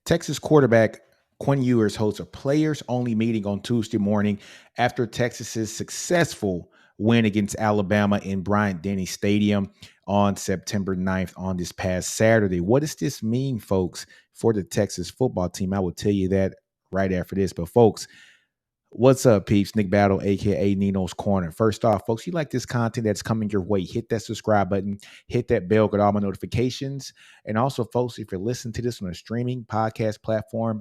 Texas quarterback Quinn Ewers holds a players-only meeting on Tuesday morning after Texas's successful win against Alabama in Bryant-Denny Stadium on September 9th on this past Saturday. What does this mean, folks, for the Texas football team? I will tell you that right after this. But, folks, what's up, peeps? Nick Battle, aka Ninos Corner. First off, folks, you like this content that's coming your way, hit that subscribe button, hit that bell, get all my notifications. And also, folks, if you're listening to this on a streaming podcast platform,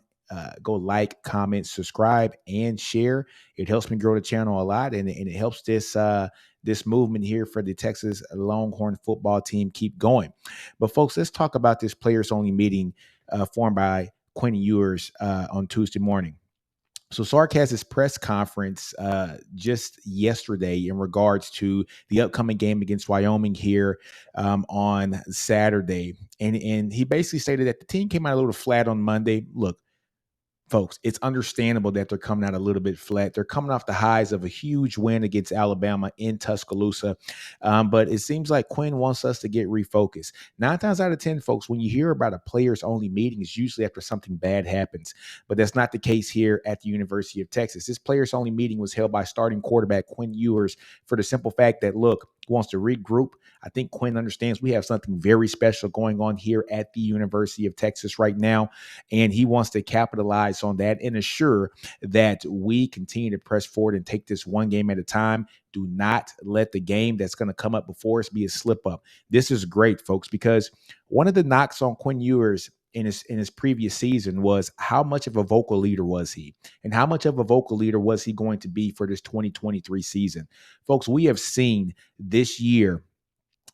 go like, comment, subscribe, and share. It helps me grow the channel a lot, and it helps this movement here for the Texas Longhorn football team keep going. But, folks, let's talk about this players only meeting formed by Quinn Ewers on Tuesday morning. So Sark has his press conference just yesterday in regards to the upcoming game against Wyoming here on Saturday. And he basically stated that the team came out a little flat on Monday. Look, folks, it's understandable that they're coming out a little bit flat. They're coming off the highs of a huge win against Alabama in Tuscaloosa. But it seems like Quinn wants us to get refocused. 9 times out of 10, folks, when you hear about a players only meeting, it's usually after something bad happens. But that's not the case here at the University of Texas. This players only meeting was held by starting quarterback Quinn Ewers for the simple fact that, look, wants to regroup. I think Quinn understands we have something very special going on here at the University of Texas right now, and he wants to capitalize on that and assure that we continue to press forward and take this one game at a time. Do not let the game that's going to come up before us be a slip up. This is great, folks, because one of the knocks on Quinn Ewers in his previous season was how much of a vocal leader was he, and how much of a vocal leader was he going to be for this 2023 season. Folks, we have seen this year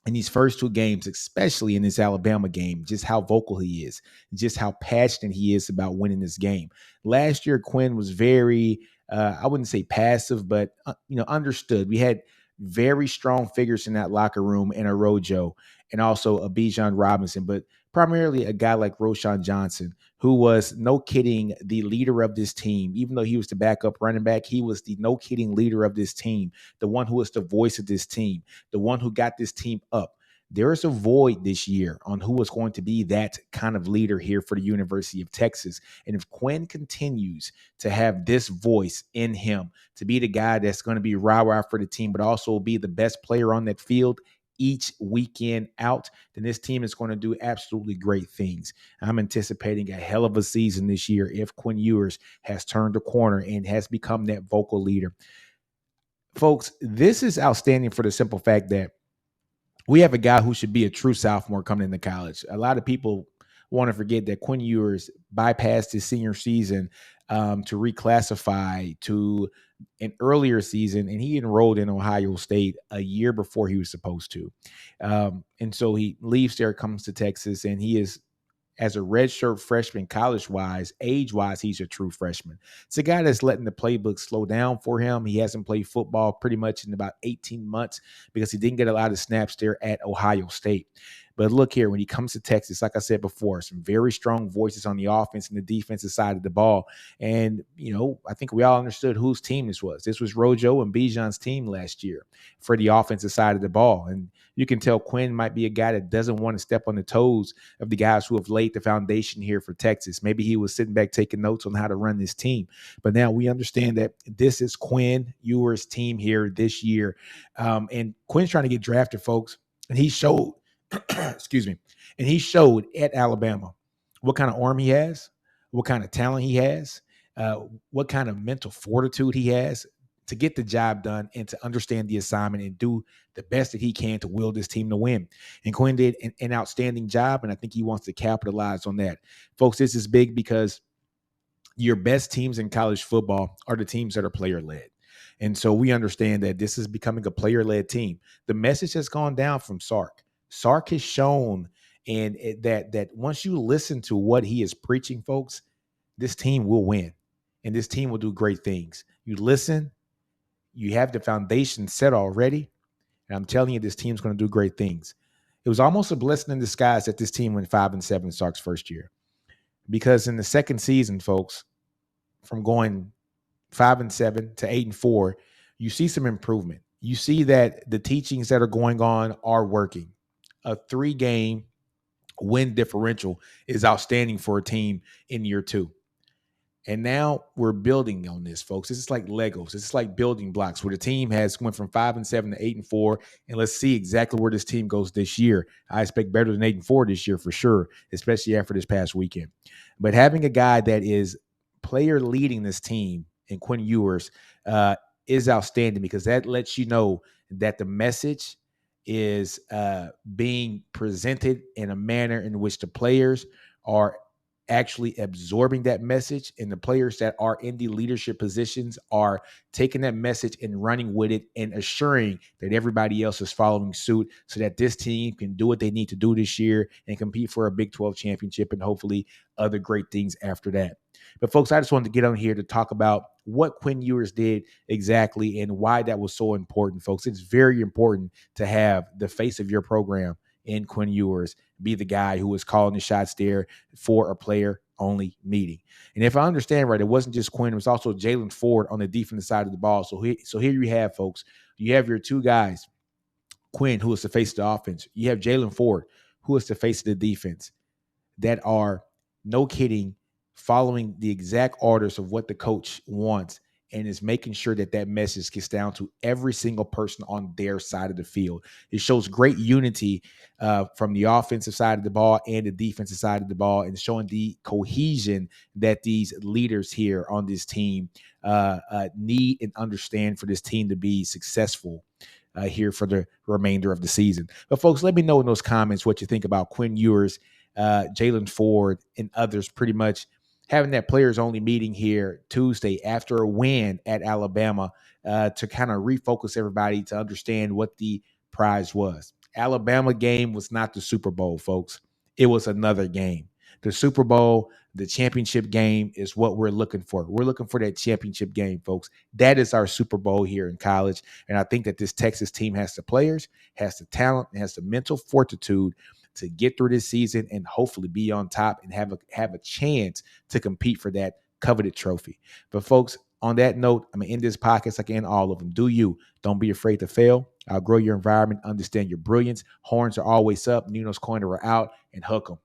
in these first two games, especially in this Alabama game, just how vocal he is, just how passionate he is about winning this game. Last year, Quinn was very, I wouldn't say passive, but understood. We had very strong figures in that locker room, and a Rojo, and also a Bijan Robinson, but primarily a guy like Roshan Johnson, who was, no kidding, the leader of this team. Even though he was the backup running back, he was the, no kidding, leader of this team, the one who was the voice of this team, the one who got this team up. There is a void this year on who is going to be that kind of leader here for the University of Texas. And if Quinn continues to have this voice in him, to be the guy that's going to be rah-rah for the team, but also be the best player on that field each weekend out, then this team is going to do absolutely great things. I'm anticipating a hell of a season this year if Quinn Ewers has turned the corner and has become that vocal leader. Folks, this is outstanding for the simple fact that we have a guy who should be a true sophomore coming into college. A lot of people want to forget that Quinn Ewers bypassed his senior season to reclassify to an earlier season, and he enrolled in Ohio State a year before he was supposed to. And so he leaves there, comes to Texas, and he is, as a redshirt freshman, college-wise, age-wise, he's a true freshman. It's a guy that's letting the playbook slow down for him. He hasn't played football pretty much in about 18 months because he didn't get a lot of snaps there at Ohio State. But look here, when he comes to Texas, like I said before, some very strong voices on the offense and the defensive side of the ball. And, I think we all understood whose team this was. This was Rojo and Bijan's team last year for the offensive side of the ball. And you can tell Quinn might be a guy that doesn't want to step on the toes of the guys who have laid the foundation here for Texas. Maybe he was sitting back taking notes on how to run this team. But now we understand that this is Quinn Ewers' team here this year. And Quinn's trying to get drafted, folks. And he showed, excuse me, and he showed at Alabama what kind of arm he has, what kind of talent he has, what kind of mental fortitude he has to get the job done and to understand the assignment and do the best that he can to will this team to win. And Quinn did an outstanding job, and I think he wants to capitalize on that. Folks, this is big because your best teams in college football are the teams that are player-led. And so we understand that this is becoming a player-led team. The message has gone down from Sark. Sark has shown that once you listen to what he is preaching, folks, this team will win, and this team will do great things. You listen, you have the foundation set already, and I'm telling you, this team's going to do great things. It was almost a blessing in disguise that this team went 5-7 Sark's first year, because in the second season, folks, from going 5-7 to 8-4, you see some improvement. You see that the teachings that are going on are working. A 3-game win differential is outstanding for a team in year two. And now we're building on this, folks. This is like Legos. This is like building blocks where the team has went from 5-7 to 8-4. And let's see exactly where this team goes this year. I expect better than 8-4 this year for sure, especially after this past weekend. But having a guy that is player leading this team in Quinn Ewers is outstanding, because that lets you know that the message is being presented in a manner in which the players are actually absorbing that message, and the players that are in the leadership positions are taking that message and running with it and assuring that everybody else is following suit, so that this team can do what they need to do this year and compete for a Big 12 championship and hopefully other great things after that. But folks, I just wanted to get on here to talk about what Quinn Ewers did exactly and why that was so important, folks. It's very important to have the face of your program in Quinn Ewers be the guy who was calling the shots there for a player-only meeting. And if I understand right, it wasn't just Quinn; it was also Jalen Ford on the defensive side of the ball. So here you have, folks. You have your two guys, Quinn, who is the face of the offense. You have Jalen Ford, who is the face of the defense, that are, no kidding, following the exact orders of what the coach wants, and is making sure that that message gets down to every single person on their side of the field. It shows great unity from the offensive side of the ball and the defensive side of the ball, and showing the cohesion that these leaders here on this team need and understand for this team to be successful here for the remainder of the season. But folks, let me know in those comments what you think about Quinn Ewers, Jalen Ford, and others pretty much having that players only meeting here Tuesday after a win at Alabama to kind of refocus everybody to understand what the prize was. Alabama game was not the Super Bowl, folks. It was another game. The Super Bowl, the championship game, is what we're looking for. We're looking for that championship game, folks. That is our Super Bowl here in college. And I think that this Texas team has the players, has the talent, and has the mental fortitude to get through this season and hopefully be on top and have a chance to compete for that coveted trophy. But folks, on that note, I'm gonna end this podcast like I end all of them. Do you? Don't be afraid to fail. Outgrow your environment. Understand your brilliance. Horns are always up. NinosCorner are out, and hook 'em.